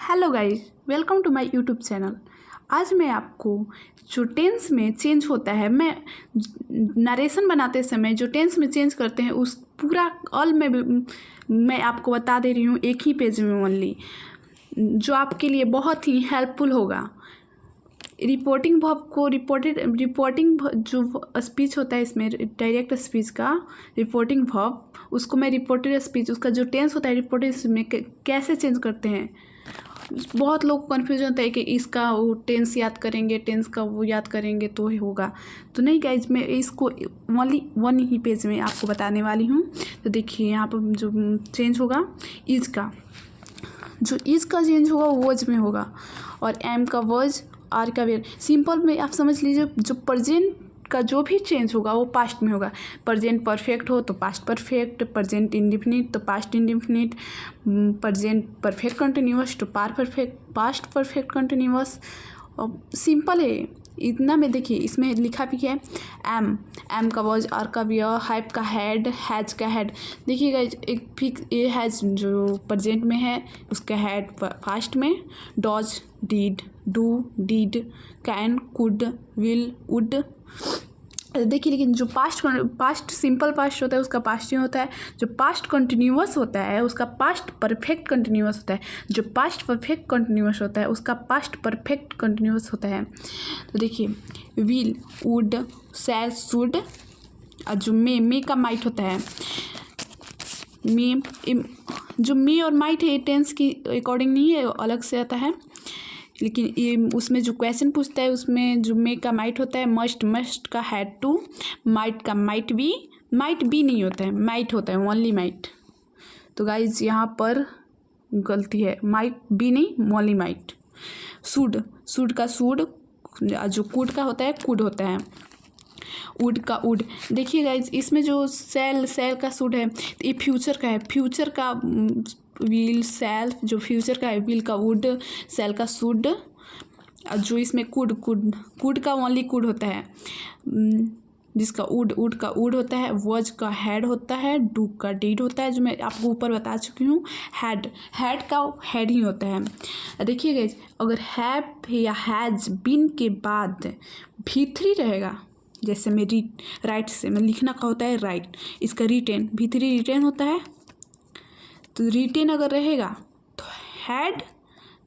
Hello guys, welcome to my YouTube channel. आज मैं आपको जो टेंस में चेंज होता है, मैं नरेशन बनाते समय जो टेंस में चेंज करते हैं उस पूरा ऑल में मैं आपको बता दे रही हूँ एक ही पेज में ओनली, जो आपके लिए बहुत ही हेल्पफुल होगा। रिपोर्टिंग वर्ब को रिपोर्टिंग जो स्पीच होता है इसमें डायरेक्ट स्पीच का रिपोर्टिंग वर्ब, उसको मैं रिपोर्टेड स्पीच, उसका जो टेंस होता है रिपोर्टेड में कैसे चेंज करते हैं। बहुत लोग को कन्फ्यूजन होता है कि इसका वो टेंस याद करेंगे, टेंस का वो याद करेंगे तो ही होगा। तो नहीं गाइज, मैं इसको ओनली वन ही पेज में आपको बताने वाली हूँ। तो देखिए यहाँ पर जो चेंज होगा इज का, जो इज का चेंज होगा वो वज में होगा, और एम का वज, आर का वेर। सिंपल में आप समझ लीजिए जो प्रेजेंट का जो भी चेंज होगा वो पास्ट में होगा। प्रेजेंट परफेक्ट हो तो पास्ट परफेक्ट, प्रेजेंट इंडिफिनिट तो past indefinite, present perfect continuous तो पास्ट परफेक्ट कंटिन्यूअस। सिंपल है इतना में। देखिए इसमें लिखा भी है एम का वॉज, आर का वियर, हैव का हैड, हैज का हैड। देखिएगा एक फिक्स ये हैज जो प्रेजेंट में है उसका हैड पास्ट में, does did, do did, can could, will would. देखिए लेकिन जो पास्ट सिंपल पास्ट होता है उसका पास्ट ही होता है, जो पास्ट कंटिन्यूअस होता है उसका पास्ट परफेक्ट कंटिन्यूअस होता है, जो पास्ट परफेक्ट कंटिन्यूअस होता है उसका पास्ट परफेक्ट कंटिन्यूअस होता है। तो देखिए विल, वुड, शैल, शुड, और जो मे का माइट होता है, जो मे और माइट है टेंस की अकॉर्डिंग नहीं है, अलग से आता है। लेकिन ये उसमें जो क्वेश्चन पूछता है उसमें जो मे का माइट होता है, मस्ट का हैड टू, माइट का माइट बी नहीं होता है, माइट होता है ओनली माइट। तो गाइज यहाँ पर गलती है, माइट बी नहीं ओनली माइट। सूड का सूड, जो कुड का होता है कुड होता है, वुड का वुड। देखिए गाइज इसमें जो सेल का सूड है तो ये फ्यूचर का है, फ्यूचर का विल, सेल जो फ्यूचर का है, विल का वुड, सेल का शुड, और जो इसमें कुड का ओनली कुड होता है, जिसका वुड का वुड होता है, वॉज का हैड होता है, डू का डीड होता है, जो मैं आपको ऊपर बता चुकी हूँ। हैड का हैड ही होता है। देखिए गाइज अगर हैव या हैज बीन के बाद V3 रहेगा, जैसे मैं राइट से मैं लिखना का होता है राइट, इसका रिटेन V3 रिटेन होता है। तो रिटेन अगर रहेगा तो हैड,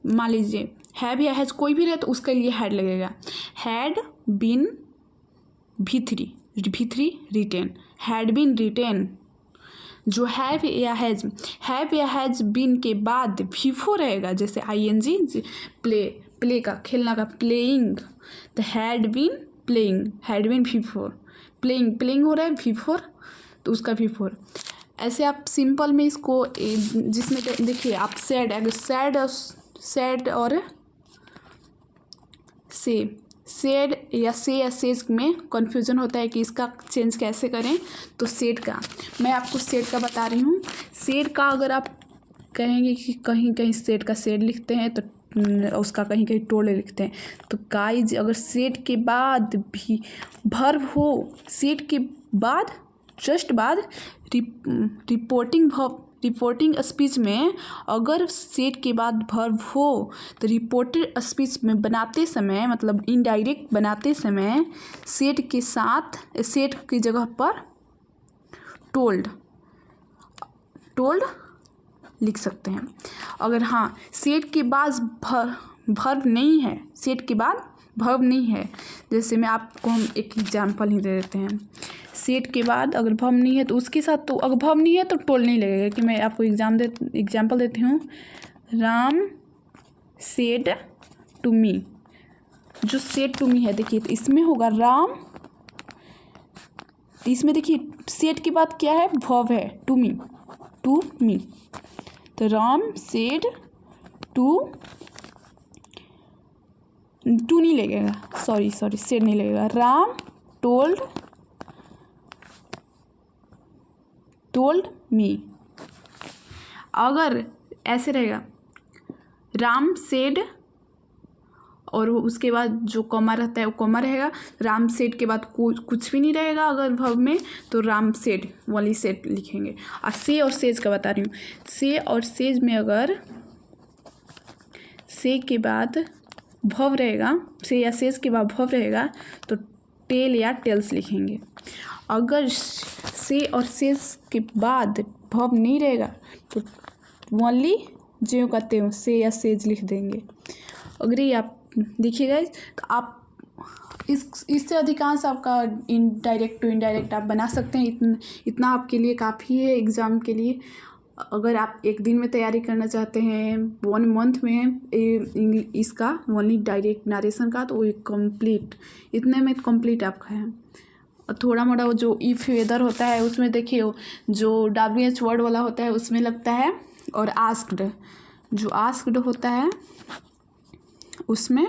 मान लीजिए हैव या हैज कोई भी रहे तो उसके लिए हैड लगेगा। Had been V3 written, had been written. जो हैव या हैज बीन के बाद V4 रहेगा, जैसे ING, प्ले का खेलना का प्लेइंग, तो had been playing, had been V4, playing हो रहा है V4 तो उसका V4। ऐसे आप सिंपल में इसको जिसमें देखिए आप सैड और सेड या सेज में कन्फ्यूजन होता है कि इसका चेंज कैसे करें। तो सेड का मैं आपको सेड का बता रही हूँ। सेड का अगर आप कहेंगे कि कहीं सेड का सेड लिखते हैं तो उसका कहीं टोल्ड लिखते हैं। तो गाइज अगर सेड के बाद भी वर्ब हो, सेड के बाद जस्ट बाद रिपोर्टिंग स्पीच में अगर सेड के बाद वर्ब हो तो रिपोर्टेड स्पीच में बनाते समय, मतलब इनडायरेक्ट बनाते समय सेड के साथ, सेड की जगह पर टोल्ड लिख सकते हैं। अगर हाँ सेड के बाद वर्ब नहीं है, सेड के बाद वर्ब नहीं है, जैसे मैं आपको हम एक एग्जांपल ही दे देते हैं। सेड के बाद अगर वर्ब नहीं है तो उसके साथ, तो अगर वर्ब नहीं है तो टोल्ड नहीं लगेगा। कि मैं आपको एग्जांपल देती हूँ। राम सेड टू मी, जो सेड टू मी है देखिए तो इसमें होगा राम, इसमें देखिए सेड के बाद क्या है, वर्ब है, टू मी। तो राम सेड टू नहीं लगेगा, सॉरी सेड नहीं लगेगा, राम टोल्ड मी। अगर ऐसे रहेगा राम सेड और उसके बाद जो कॉमा रहता है वो कॉमा रहेगा, राम सेड के बाद कुछ भी नहीं रहेगा अगर वर्ब में, तो राम सेड वाली सेड लिखेंगे। और से और सेज का बता रही हूँ। से और सेज में अगर से के बाद भव रहेगा, से या सेज के बाद भव रहेगा तो टेल या टेल्स लिखेंगे। अगर से और सेज के बाद भव नहीं रहेगा तो ओनली ज्यों का त्यों से या सेज लिख देंगे। अगर ये आप देखिएगा तो आप इससे अधिकांश आपका इनडायरेक्ट टू इनडायरेक्ट आप बना सकते हैं। इतना आपके लिए काफ़ी है एग्ज़ाम के लिए। अगर आप एक दिन में तैयारी करना चाहते हैं 1 मंथ में इसका ओनली डायरेक्ट नरेशन का, तो वो कंप्लीट इतने में कंप्लीट आपका है। और थोड़ा मोड़ा वो जो इफ़ वेदर होता है उसमें देखिए जो WH वर्ड वाला होता है उसमें लगता है, और आस्क्ड जो आस्क्ड होता है उसमें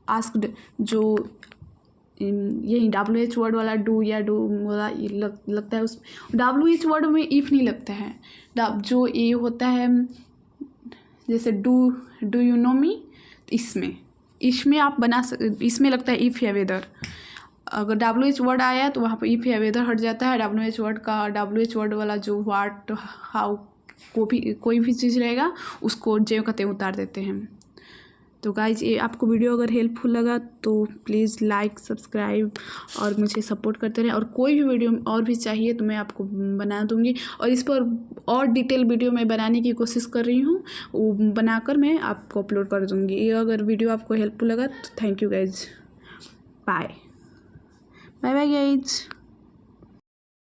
आस्क्ड जो यही WH वर्ड वाला डू या डू वाला लगता है। उस WH वर्ड में इफ़ नहीं लगता है। जो ये होता है जैसे डू यू नो मी, इसमें आप बना इसमें लगता है इफ़ या वेदर। अगर WH वर्ड आया तो वहाँ पर इफ़ या वेदर हट जाता है। WH वर्ड का WH वर्ड वाला जो व्हाट हाउ कोई भी चीज़ रहेगा उसको ज्यों का त्यों उतार देते हैं। तो गाइज ये आपको वीडियो अगर हेल्पफुल लगा तो प्लीज़ लाइक सब्सक्राइब और मुझे सपोर्ट करते रहें। और कोई भी वीडियो और भी चाहिए तो मैं आपको बना दूँगी, और इस पर और डिटेल वीडियो मैं बनाने की कोशिश कर रही हूँ, वो बनाकर मैं आपको अपलोड कर दूँगी। ये अगर वीडियो आपको हेल्पफुल लगा तो thank you guys, bye bye bye guys.